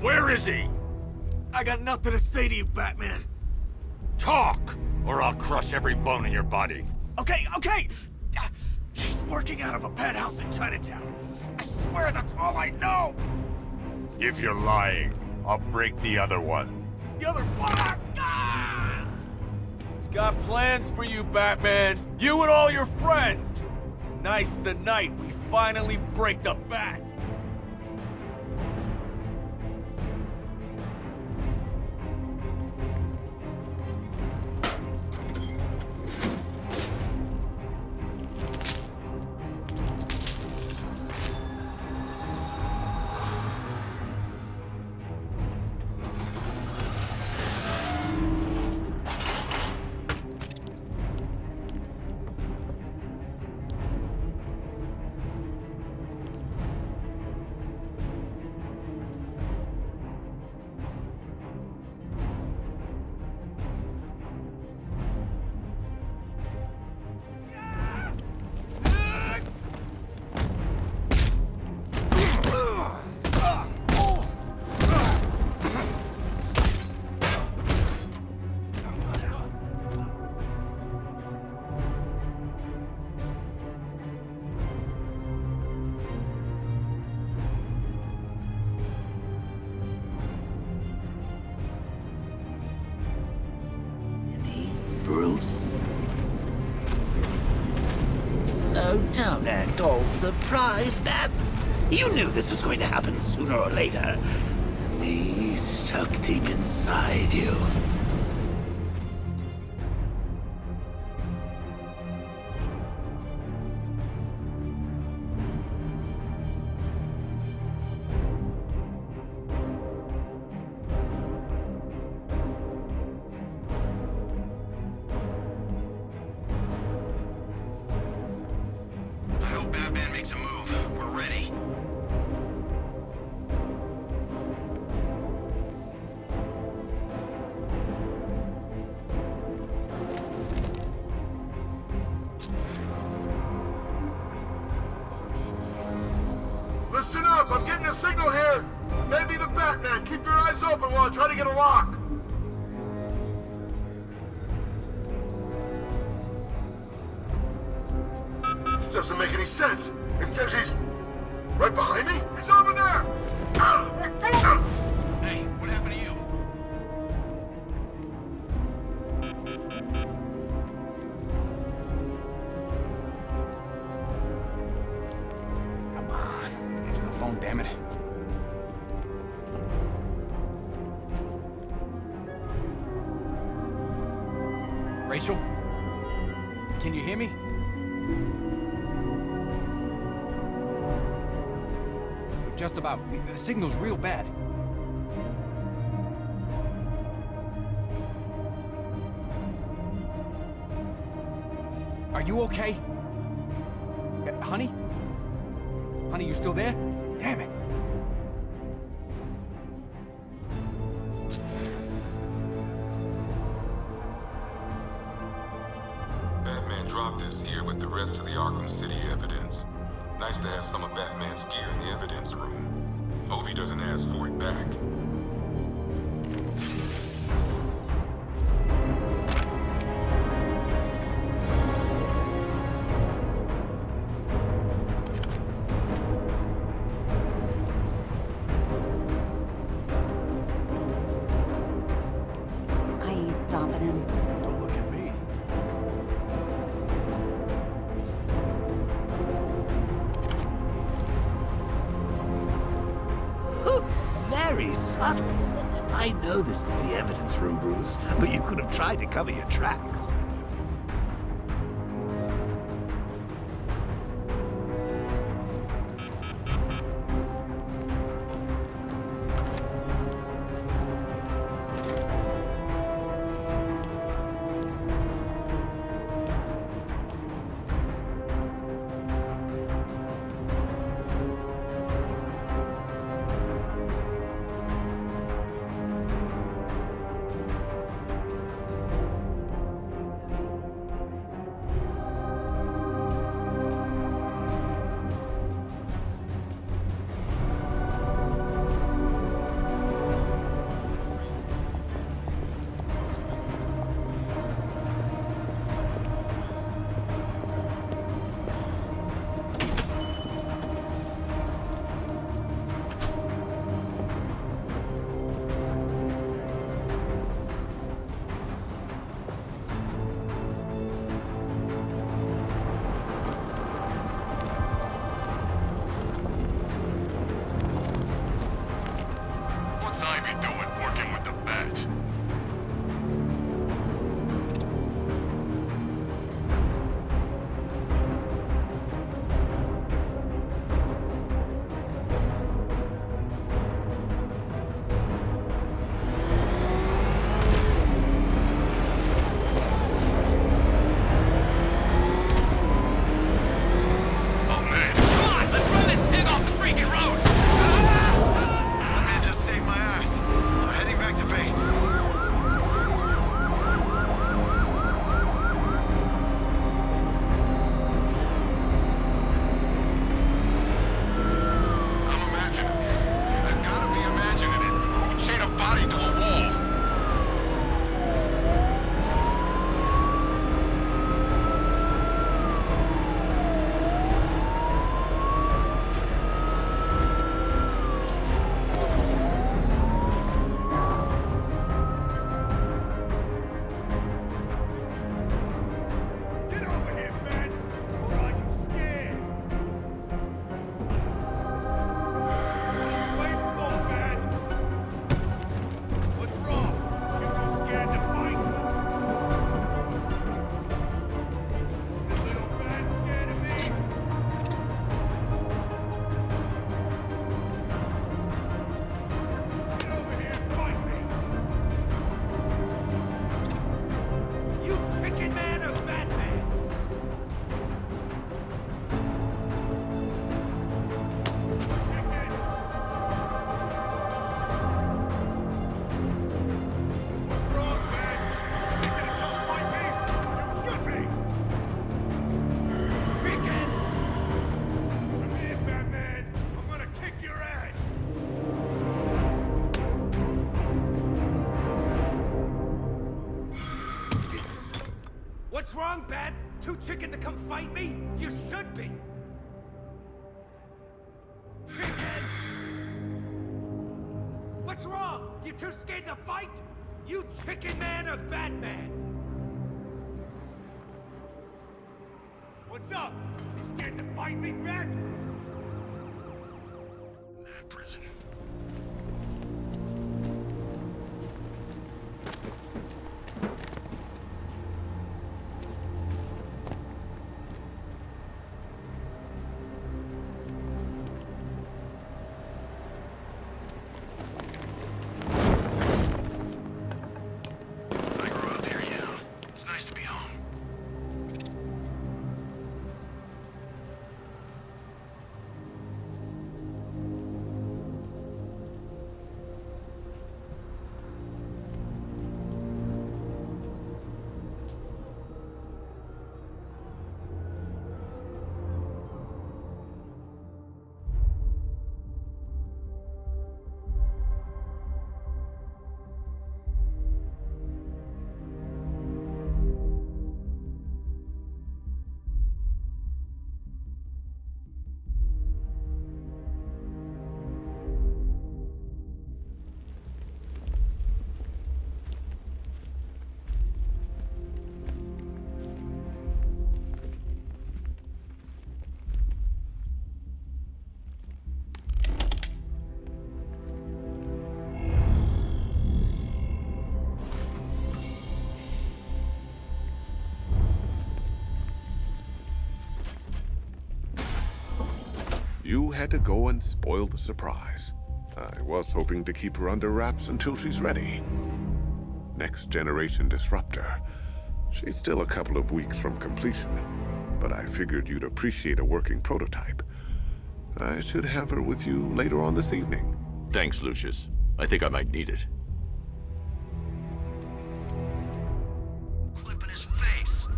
Where is he? I got nothing to say to you, Batman. Talk, or I'll crush every bone in your body. Okay. She's working out of a penthouse in Chinatown. I swear that's all I know. If you're lying, I'll break the other one. The other block! Ah! He's got plans for you, Batman. You and all your friends. Tonight's the night we finally break the Bat. Bruce. Oh, don't act all surprised, Bats. You knew this was going to happen sooner or later. Me stuck deep inside you. Listen up, I'm getting a signal here. Maybe the Batman. Keep your eyes open while I try to get a lock. This doesn't make any sense. It says he's right behind me. He's over there. Hey, what happened to you? Come on. Answer the phone, damn it. Rachel? Can you hear me? Just about. The signal's real bad. Are you okay? Honey? Honey, you still there? Damn it. Batman dropped this here with the rest of the Arkham City evidence. Nice to have some of Batman's gear in the evidence room. Hope he doesn't ask for it back. I ain't stopping him. Don't look at me. Very subtle. I know this is the evidence room, Bruce, but you could have tried to cover your tracks. What's wrong, Bat? Too chicken to come fight me? You should be! Chicken! What's wrong? You too scared to fight? You Chicken Man or Batman? What's up? You scared to fight me, Bat? Prison. I grew up here, yeah. It's nice to be home. You had to go and spoil the surprise. I was hoping to keep her under wraps until she's ready. Next generation disruptor. She's still a couple of weeks from completion, but I figured you'd appreciate a working prototype. I should have her with you later on this evening. Thanks, Lucius. I think I might need it. Clip in his face.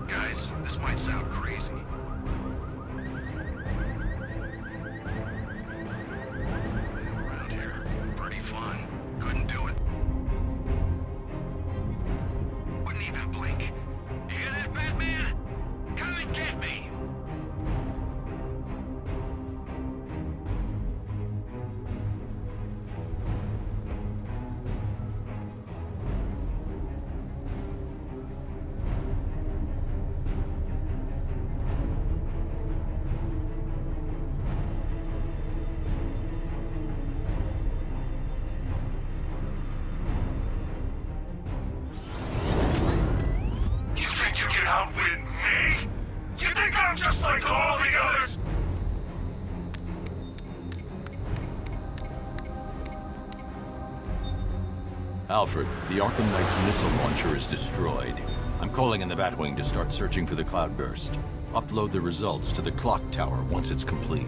Guys, this might sound crazy. Around here, pretty fun. Couldn't do it. Wouldn't even blink. You hear that, Batman? Come and get me! You think you can outwit me? You think I'm just like all the others? Alfred, the Arkham Knight's missile launcher is destroyed. I'm calling in the Batwing to start searching for the cloudburst. Upload the results to the Clocktower once it's complete.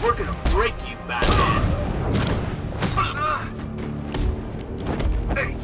We're gonna break you, Batman. Hey!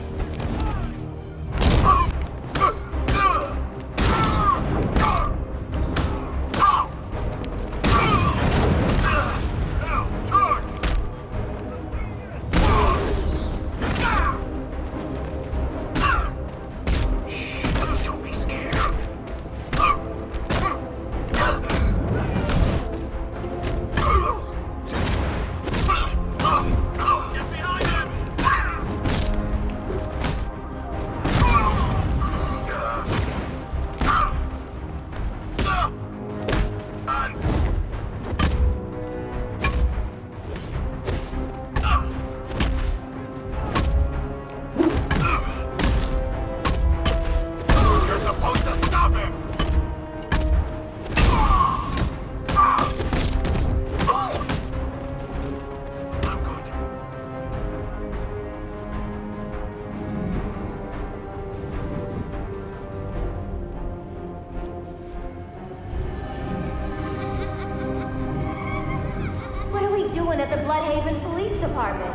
At the Bloodhaven Police Department.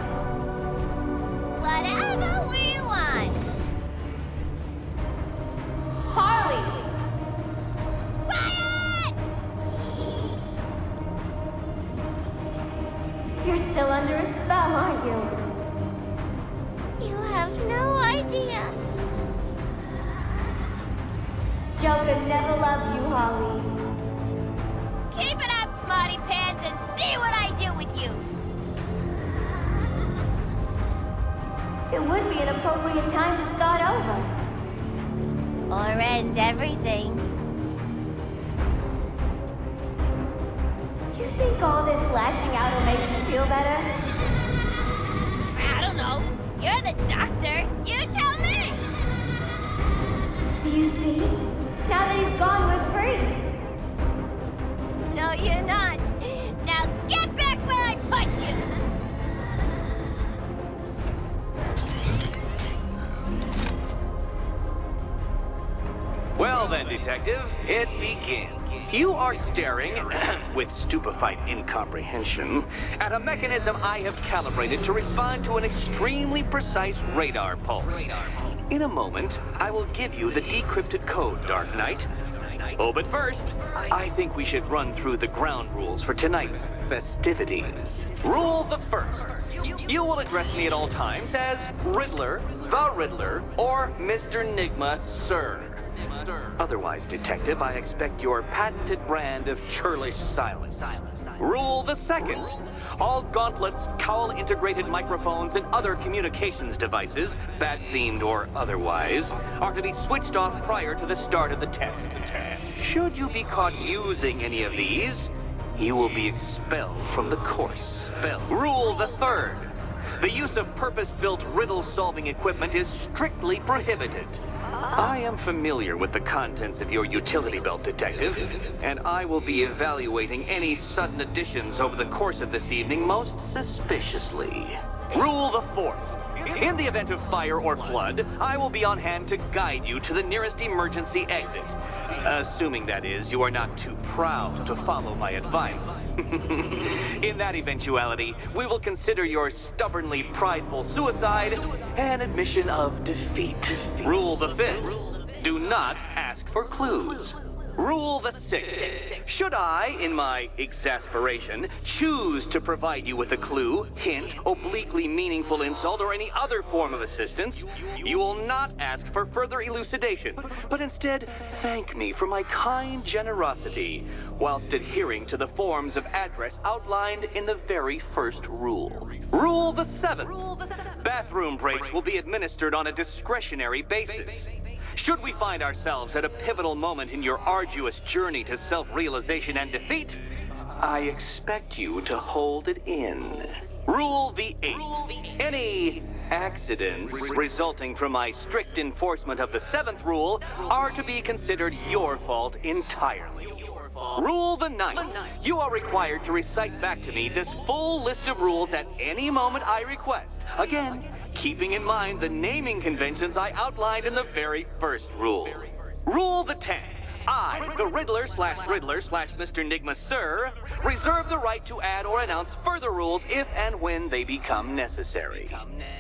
Whatever we want. Harley! Quiet! You're still under a spell, aren't you? You have no idea. Joker never loved you, Harley. Keep it up, smarty pants, and see what I do with you. It would be an appropriate time to start over. Or end everything. You think all this lashing out will make you feel better? I don't know. You're the doctor. You tell me. Do you see? Now that he's gone, we're free. No, you're not. Now get back where I put you. Well then, Detective, it begins. You are staring, with stupefied incomprehension, at a mechanism I have calibrated to respond to an extremely precise radar pulse. In a moment, I will give you the decrypted code, Dark Knight. Oh, but first, I think we should run through the ground rules for tonight's festivities. Rule the first. You will address me at all times as Riddler, the Riddler, or Mr. Nigma, sir. Otherwise, Detective, I expect your patented brand of churlish silence. Rule the second. All gauntlets, cowl-integrated microphones, and other communications devices, bat-themed or otherwise, are to be switched off prior to the start of the test. Should you be caught using any of these, you will be expelled from the course. Rule the third. The use of purpose-built riddle-solving equipment is strictly prohibited. I am familiar with the contents of your utility belt, Detective, and I will be evaluating any sudden additions over the course of this evening most suspiciously. Rule the fourth. In the event of fire or flood, I will be on hand to guide you to the nearest emergency exit. Assuming, that is, you are not too proud to follow my advice. In that eventuality, we will consider your stubbornly prideful suicide an admission of defeat. Rule the fifth. Do not ask for clues. Rule the sixth. Should I, in my exasperation, choose to provide you with a clue, hint, obliquely meaningful insult, or any other form of assistance, you will not ask for further elucidation, but instead thank me for my kind generosity, whilst adhering to the forms of address outlined in the very first rule. Rule the seventh. Bathroom breaks will be administered on a discretionary basis. Should we find ourselves at a pivotal moment in your arduous journey to self-realization and defeat, I expect you to hold it in. Rule the eighth. Any accidents resulting from my strict enforcement of the seventh rule are to be considered your fault entirely. Rule the ninth. You are required to recite back to me this full list of rules at any moment I request. Again, keeping in mind the naming conventions I outlined in the very first rule. Rule the 10th. I, the Riddler slash Mr. Nigma Sir, reserve the right to add or announce further rules if and when they become necessary.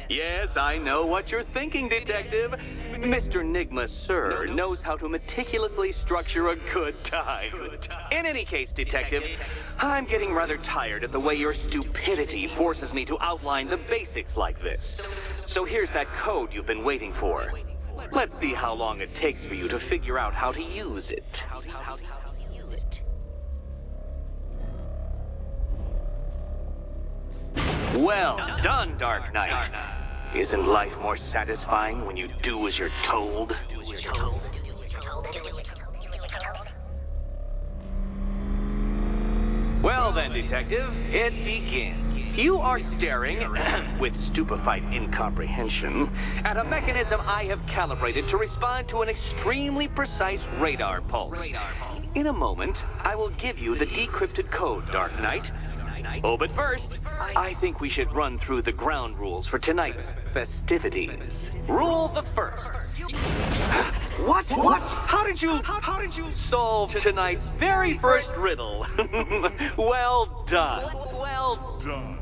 Yes, I know what you're thinking, Detective. Mr. Nigma Sir knows how to meticulously structure a good time. In any case, Detective, I'm getting rather tired of the way your stupidity forces me to outline the basics like this. So here's that code you've been waiting for. Let's see how long it takes for you to figure out how to use it. Well done, Dark Knight. Isn't life more satisfying when you do as you're told? Well then, Detective, it begins. You are staring, with stupefied incomprehension, at a mechanism I have calibrated to respond to an extremely precise radar pulse. In a moment, I will give you the decrypted code, Dark Knight. Oh, but first, I think we should run through the ground rules for tonight's festivities. Rule the first. What? How did you solve tonight's very first riddle? Well done.